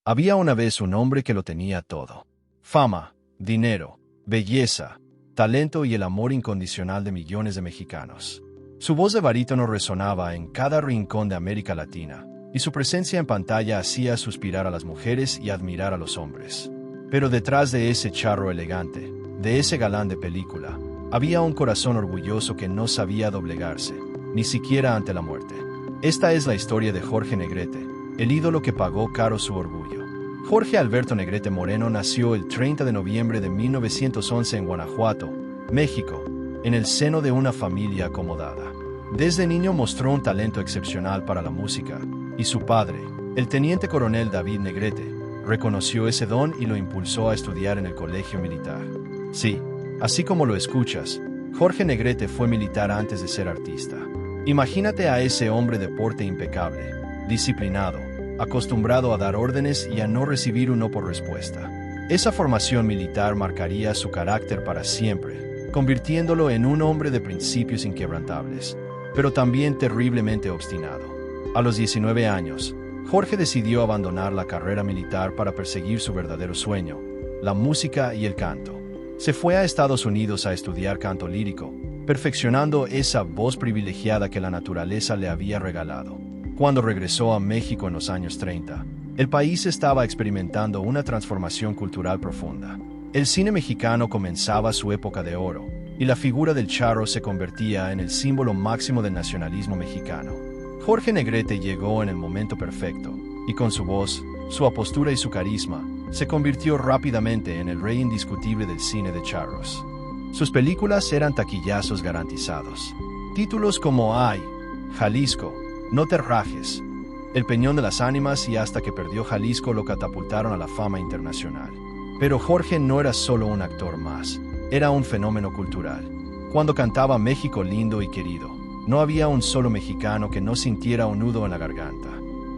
Había una vez un hombre que lo tenía todo: fama, dinero, belleza, talento y el amor incondicional de millones de mexicanos. Su voz de barítono resonaba en cada rincón de América Latina, y su presencia en pantalla hacía suspirar a las mujeres y admirar a los hombres. Pero detrás de ese charro elegante, de ese galán de película, había un corazón orgulloso que no sabía doblegarse, ni siquiera ante la muerte. Esta es la historia de Jorge Negrete, el ídolo que pagó caro su orgullo. Jorge Alberto Negrete Moreno nació el 30 de noviembre de 1911 en Guanajuato, México, en el seno de una familia acomodada. Desde niño mostró un talento excepcional para la música, y su padre, el teniente coronel David Negrete, reconoció ese don y lo impulsó a estudiar en el colegio militar. Sí, así como lo escuchas, Jorge Negrete fue militar antes de ser artista. Imagínate a ese hombre de porte impecable, disciplinado, acostumbrado a dar órdenes y a no recibir un no por respuesta. Esa formación militar marcaría su carácter para siempre, convirtiéndolo en un hombre de principios inquebrantables, pero también terriblemente obstinado. A los 19 años, Jorge decidió abandonar la carrera militar para perseguir su verdadero sueño, la música y el canto. Se fue a Estados Unidos a estudiar canto lírico, perfeccionando esa voz privilegiada que la naturaleza le había regalado. Cuando regresó a México en los años 30, el país estaba experimentando una transformación cultural profunda. El cine mexicano comenzaba su época de oro, y la figura del charro se convertía en el símbolo máximo del nacionalismo mexicano. Jorge Negrete llegó en el momento perfecto, y con su voz, su apostura y su carisma, se convirtió rápidamente en el rey indiscutible del cine de charros. Sus películas eran taquillazos garantizados. Títulos como Ay, Jalisco, No te rajes, El Peñón de las Ánimas y Hasta que perdió Jalisco lo catapultaron a la fama internacional. Pero Jorge no era solo un actor más, era un fenómeno cultural. Cuando cantaba México lindo y querido, no había un solo mexicano que no sintiera un nudo en la garganta.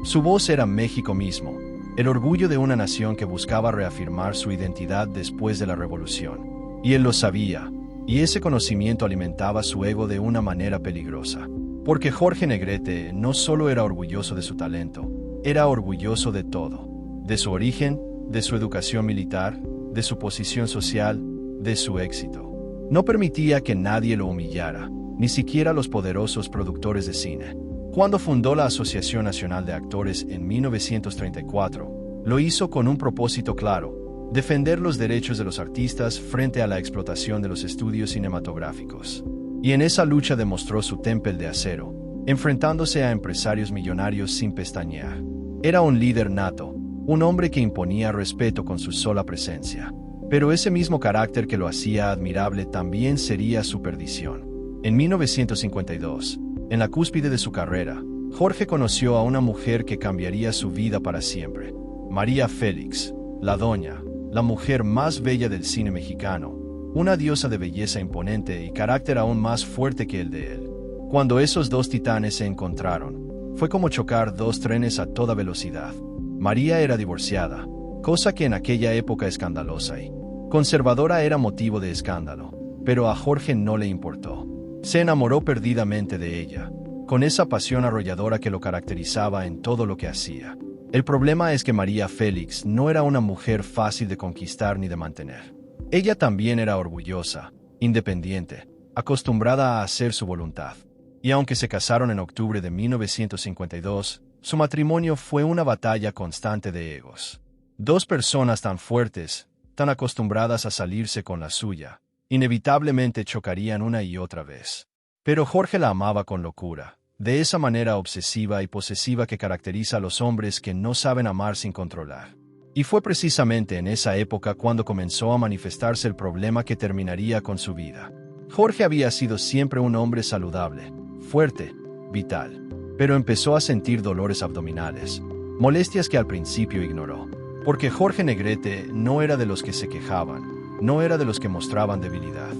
Su voz era México mismo, el orgullo de una nación que buscaba reafirmar su identidad después de la revolución. Y él lo sabía, y ese conocimiento alimentaba su ego de una manera peligrosa. Porque Jorge Negrete no solo era orgulloso de su talento, era orgulloso de todo. De su origen, de su educación militar, de su posición social, de su éxito. No permitía que nadie lo humillara, ni siquiera los poderosos productores de cine. Cuando fundó la Asociación Nacional de Actores en 1934, lo hizo con un propósito claro: defender los derechos de los artistas frente a la explotación de los estudios cinematográficos. Y en esa lucha demostró su temple de acero, enfrentándose a empresarios millonarios sin pestañear. Era un líder nato, un hombre que imponía respeto con su sola presencia. Pero ese mismo carácter que lo hacía admirable también sería su perdición. En 1952, en la cúspide de su carrera, Jorge conoció a una mujer que cambiaría su vida para siempre. María Félix, la doña, la mujer más bella del cine mexicano, una diosa de belleza imponente y carácter aún más fuerte que el de él. Cuando esos dos titanes se encontraron, fue como chocar dos trenes a toda velocidad. María era divorciada, cosa que en aquella época escandalosa y conservadora era motivo de escándalo, pero a Jorge no le importó. Se enamoró perdidamente de ella, con esa pasión arrolladora que lo caracterizaba en todo lo que hacía. El problema es que María Félix no era una mujer fácil de conquistar ni de mantener. Ella también era orgullosa, independiente, acostumbrada a hacer su voluntad. Y aunque se casaron en octubre de 1952, su matrimonio fue una batalla constante de egos. Dos personas tan fuertes, tan acostumbradas a salirse con la suya, inevitablemente chocarían una y otra vez. Pero Jorge la amaba con locura, de esa manera obsesiva y posesiva que caracteriza a los hombres que no saben amar sin controlar. Y fue precisamente en esa época cuando comenzó a manifestarse el problema que terminaría con su vida. Jorge había sido siempre un hombre saludable, fuerte, vital, pero empezó a sentir dolores abdominales, molestias que al principio ignoró. Porque Jorge Negrete no era de los que se quejaban, no era de los que mostraban debilidad.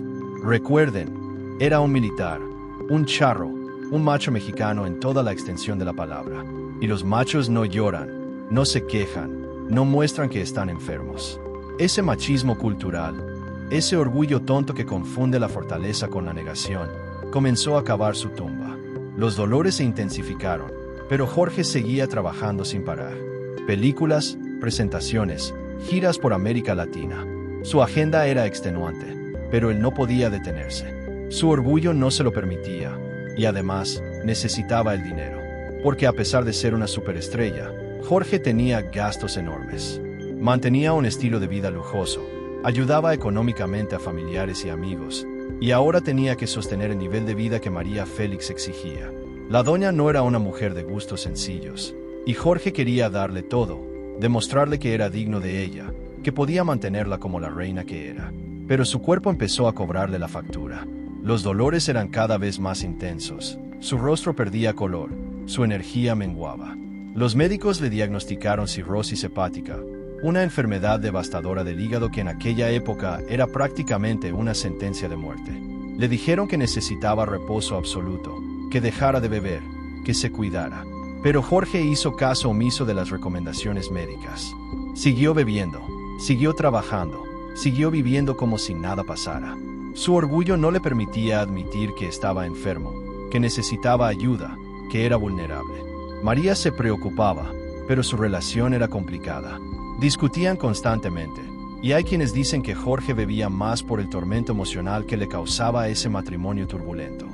Recuerden, era un militar, un charro, un macho mexicano en toda la extensión de la palabra. Y los machos no lloran, no se quejan, no muestran que están enfermos. Ese machismo cultural, ese orgullo tonto que confunde la fortaleza con la negación, comenzó a cavar su tumba. Los dolores se intensificaron, pero Jorge seguía trabajando sin parar. Películas, presentaciones, giras por América Latina. Su agenda era extenuante, pero él no podía detenerse. Su orgullo no se lo permitía, y además, necesitaba el dinero. Porque a pesar de ser una superestrella, Jorge tenía gastos enormes. Mantenía un estilo de vida lujoso, ayudaba económicamente a familiares y amigos, y ahora tenía que sostener el nivel de vida que María Félix exigía. La doña no era una mujer de gustos sencillos, y Jorge quería darle todo, demostrarle que era digno de ella, que podía mantenerla como la reina que era. Pero su cuerpo empezó a cobrarle la factura. Los dolores eran cada vez más intensos, su rostro perdía color, su energía menguaba. Los médicos le diagnosticaron cirrosis hepática, una enfermedad devastadora del hígado que en aquella época era prácticamente una sentencia de muerte. Le dijeron que necesitaba reposo absoluto, que dejara de beber, que se cuidara. Pero Jorge hizo caso omiso de las recomendaciones médicas. Siguió bebiendo, siguió trabajando, siguió viviendo como si nada pasara. Su orgullo no le permitía admitir que estaba enfermo, que necesitaba ayuda, que era vulnerable. María se preocupaba, pero su relación era complicada. Discutían constantemente, y hay quienes dicen que Jorge bebía más por el tormento emocional que le causaba ese matrimonio turbulento.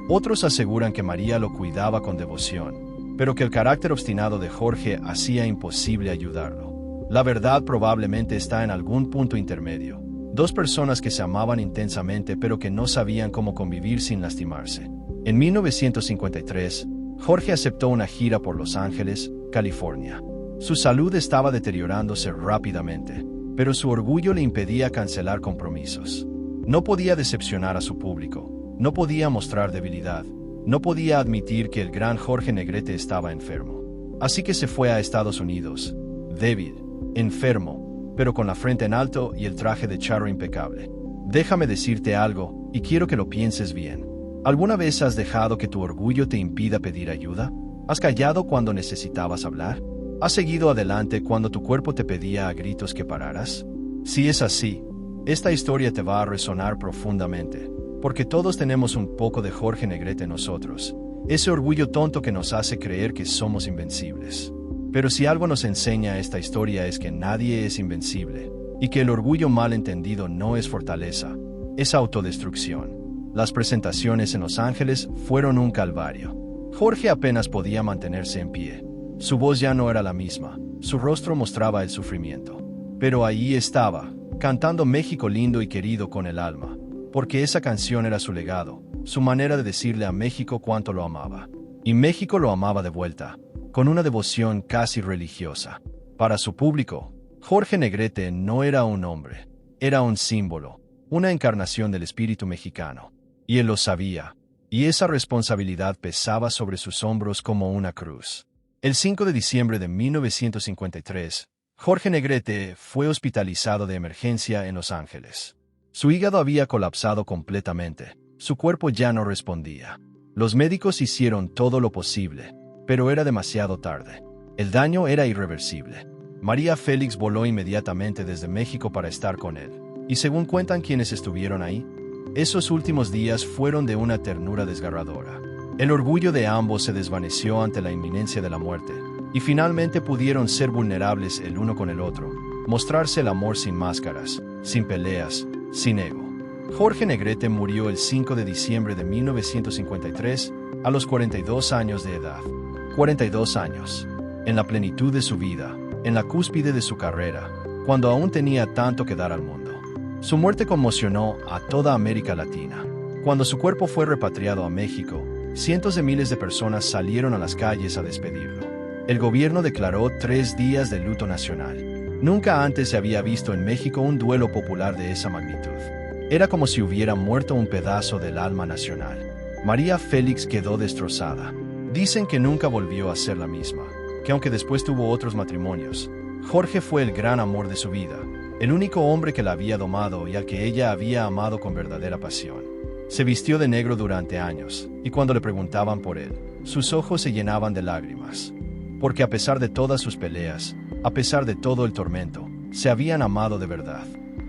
Otros aseguran que María lo cuidaba con devoción, pero que el carácter obstinado de Jorge hacía imposible ayudarlo. La verdad probablemente está en algún punto intermedio. Dos personas que se amaban intensamente pero que no sabían cómo convivir sin lastimarse. En 1953, Jorge aceptó una gira por Los Ángeles, California. Su salud estaba deteriorándose rápidamente, pero su orgullo le impedía cancelar compromisos. No podía decepcionar a su público, no podía mostrar debilidad, no podía admitir que el gran Jorge Negrete estaba enfermo. Así que se fue a Estados Unidos, débil, enfermo, pero con la frente en alto y el traje de charro impecable. Déjame decirte algo, y quiero que lo pienses bien. ¿Alguna vez has dejado que tu orgullo te impida pedir ayuda? ¿Has callado cuando necesitabas hablar? ¿Has seguido adelante cuando tu cuerpo te pedía a gritos que pararas? Si es así, esta historia te va a resonar profundamente, porque todos tenemos un poco de Jorge Negrete en nosotros, ese orgullo tonto que nos hace creer que somos invencibles. Pero si algo nos enseña esta historia es que nadie es invencible, y que el orgullo mal entendido no es fortaleza, es autodestrucción. Las presentaciones en Los Ángeles fueron un calvario. Jorge apenas podía mantenerse en pie. Su voz ya no era la misma, su rostro mostraba el sufrimiento. Pero ahí estaba, cantando México lindo y querido con el alma, porque esa canción era su legado, su manera de decirle a México cuánto lo amaba. Y México lo amaba de vuelta, con una devoción casi religiosa. Para su público, Jorge Negrete no era un hombre, era un símbolo, una encarnación del espíritu mexicano. Y él lo sabía, y esa responsabilidad pesaba sobre sus hombros como una cruz. El 5 de diciembre de 1953, Jorge Negrete fue hospitalizado de emergencia en Los Ángeles. Su hígado había colapsado completamente, su cuerpo ya no respondía. Los médicos hicieron todo lo posible, pero era demasiado tarde. El daño era irreversible. María Félix voló inmediatamente desde México para estar con él. Y según cuentan quienes estuvieron ahí, esos últimos días fueron de una ternura desgarradora. El orgullo de ambos se desvaneció ante la inminencia de la muerte, y finalmente pudieron ser vulnerables el uno con el otro, mostrarse el amor sin máscaras, sin peleas, sin ego. Jorge Negrete murió el 5 de diciembre de 1953, a los 42 años de edad. 42 años. En la plenitud de su vida, en la cúspide de su carrera, cuando aún tenía tanto que dar al mundo. Su muerte conmocionó a toda América Latina. Cuando su cuerpo fue repatriado a México, cientos de miles de personas salieron a las calles a despedirlo. El gobierno declaró 3 días de luto nacional. Nunca antes se había visto en México un duelo popular de esa magnitud. Era como si hubiera muerto un pedazo del alma nacional. María Félix quedó destrozada. Dicen que nunca volvió a ser la misma, que aunque después tuvo otros matrimonios, Jorge fue el gran amor de su vida, el único hombre que la había domado y al que ella había amado con verdadera pasión. Se vistió de negro durante años, y cuando le preguntaban por él, sus ojos se llenaban de lágrimas. Porque a pesar de todas sus peleas, a pesar de todo el tormento, se habían amado de verdad.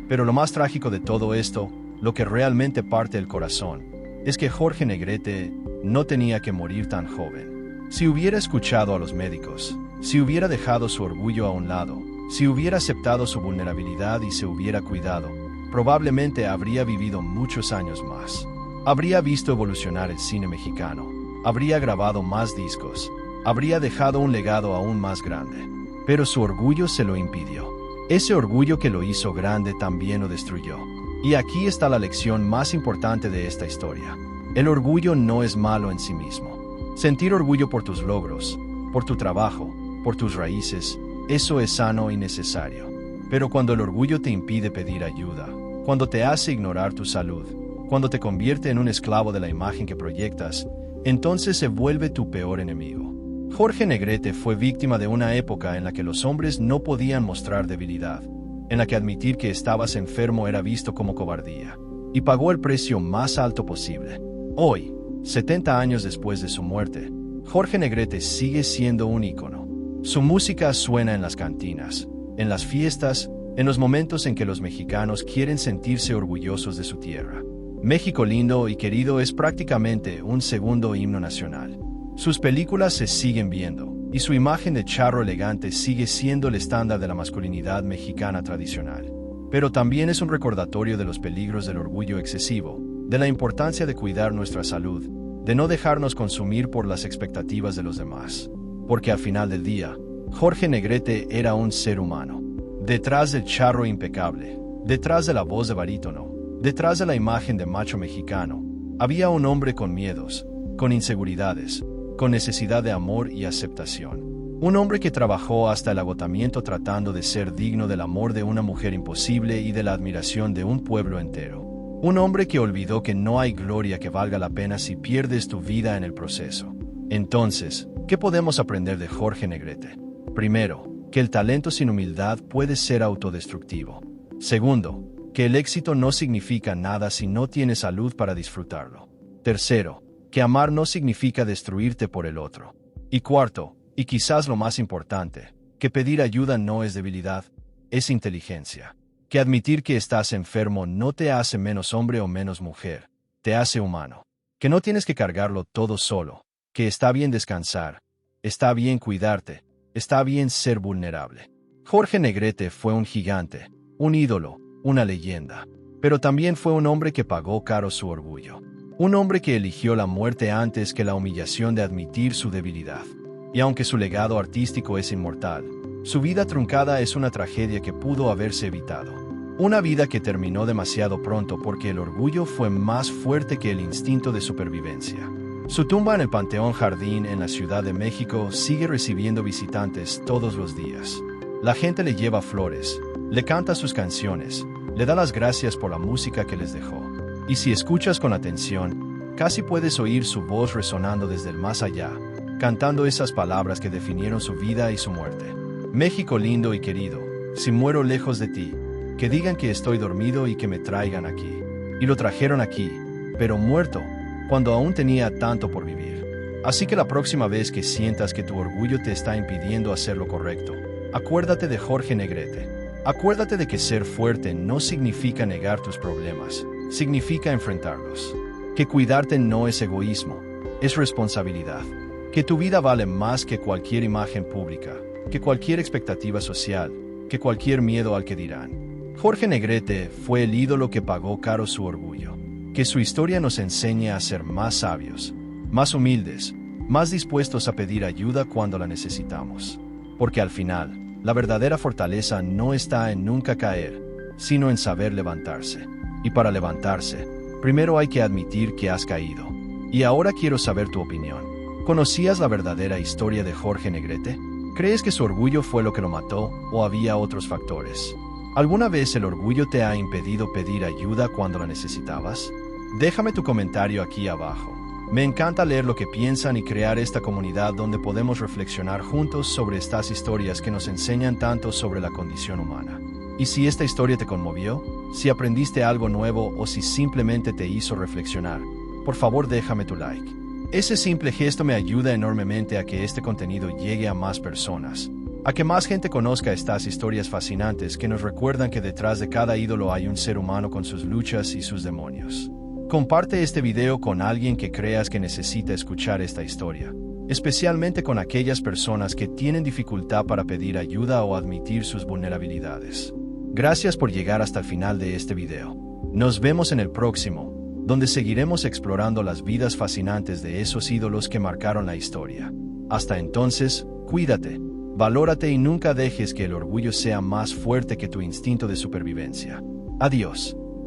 Pero lo más trágico de todo esto, lo que realmente parte el corazón, es que Jorge Negrete no tenía que morir tan joven. Si hubiera escuchado a los médicos, si hubiera dejado su orgullo a un lado, Si hubiera aceptado su vulnerabilidad y se hubiera cuidado, probablemente habría vivido muchos años más. Habría visto evolucionar el cine mexicano, habría grabado más discos, habría dejado un legado aún más grande. Pero su orgullo se lo impidió. Ese orgullo que lo hizo grande también lo destruyó. Y aquí está la lección más importante de esta historia. El orgullo no es malo en sí mismo. Sentir orgullo por tus logros, por tu trabajo, por tus raíces, eso es sano y necesario. Pero cuando el orgullo te impide pedir ayuda, cuando te hace ignorar tu salud, cuando te convierte en un esclavo de la imagen que proyectas, entonces se vuelve tu peor enemigo. Jorge Negrete fue víctima de una época en la que los hombres no podían mostrar debilidad, en la que admitir que estabas enfermo era visto como cobardía, y pagó el precio más alto posible. Hoy, 70 años después de su muerte, Jorge Negrete sigue siendo un ícono. Su música suena en las cantinas, en las fiestas, en los momentos en que los mexicanos quieren sentirse orgullosos de su tierra. México lindo y querido es prácticamente un segundo himno nacional. Sus películas se siguen viendo, y su imagen de charro elegante sigue siendo el estándar de la masculinidad mexicana tradicional. Pero también es un recordatorio de los peligros del orgullo excesivo, de la importancia de cuidar nuestra salud, de no dejarnos consumir por las expectativas de los demás. Porque al final del día, Jorge Negrete era un ser humano. Detrás del charro impecable, detrás de la voz de barítono, detrás de la imagen de macho mexicano, había un hombre con miedos, con inseguridades, con necesidad de amor y aceptación. Un hombre que trabajó hasta el agotamiento tratando de ser digno del amor de una mujer imposible y de la admiración de un pueblo entero. Un hombre que olvidó que no hay gloria que valga la pena si pierdes tu vida en el proceso. Entonces, ¿qué podemos aprender de Jorge Negrete? Primero, que el talento sin humildad puede ser autodestructivo. Segundo, que el éxito no significa nada si no tienes salud para disfrutarlo. Tercero, que amar no significa destruirte por el otro. Y cuarto, y quizás lo más importante, que pedir ayuda no es debilidad, es inteligencia. Que admitir que estás enfermo no te hace menos hombre o menos mujer, te hace humano. Que no tienes que cargarlo todo solo, que está bien descansar, está bien cuidarte, está bien ser vulnerable. Jorge Negrete fue un gigante, un ídolo, una leyenda, pero también fue un hombre que pagó caro su orgullo. Un hombre que eligió la muerte antes que la humillación de admitir su debilidad. Y aunque su legado artístico es inmortal, su vida truncada es una tragedia que pudo haberse evitado. Una vida que terminó demasiado pronto porque el orgullo fue más fuerte que el instinto de supervivencia. Su tumba en el Panteón Jardín en la Ciudad de México sigue recibiendo visitantes todos los días. La gente le lleva flores, le canta sus canciones, le da las gracias por la música que les dejó. Y si escuchas con atención, casi puedes oír su voz resonando desde el más allá, cantando esas palabras que definieron su vida y su muerte. México lindo y querido, si muero lejos de ti, que digan que estoy dormido y que me traigan aquí. Y lo trajeron aquí, pero muerto, cuando aún tenía tanto por vivir. Así que la próxima vez que sientas que tu orgullo te está impidiendo hacer lo correcto, acuérdate de Jorge Negrete. Acuérdate de que ser fuerte no significa negar tus problemas, significa enfrentarlos. Que cuidarte no es egoísmo, es responsabilidad. Que tu vida vale más que cualquier imagen pública, que cualquier expectativa social, que cualquier miedo al que dirán. Jorge Negrete fue el ídolo que pagó caro su orgullo. Que su historia nos enseñe a ser más sabios, más humildes, más dispuestos a pedir ayuda cuando la necesitamos. Porque al final, la verdadera fortaleza no está en nunca caer, sino en saber levantarse. Y para levantarse, primero hay que admitir que has caído. Y ahora quiero saber tu opinión. ¿Conocías la verdadera historia de Jorge Negrete? ¿Crees que su orgullo fue lo que lo mató o había otros factores? ¿Alguna vez el orgullo te ha impedido pedir ayuda cuando la necesitabas? Déjame tu comentario aquí abajo. Me encanta leer lo que piensan y crear esta comunidad donde podemos reflexionar juntos sobre estas historias que nos enseñan tanto sobre la condición humana. Y si esta historia te conmovió, si aprendiste algo nuevo o si simplemente te hizo reflexionar, por favor déjame tu like. Ese simple gesto me ayuda enormemente a que este contenido llegue a más personas, a que más gente conozca estas historias fascinantes que nos recuerdan que detrás de cada ídolo hay un ser humano con sus luchas y sus demonios. Comparte este video con alguien que creas que necesita escuchar esta historia. especialmente con aquellas personas que tienen dificultad para pedir ayuda o admitir sus vulnerabilidades. Gracias por llegar hasta el final de este video. Nos vemos en el próximo, donde seguiremos explorando las vidas fascinantes de esos ídolos que marcaron la historia. Hasta entonces, cuídate, valórate y nunca dejes que el orgullo sea más fuerte que tu instinto de supervivencia. Adiós.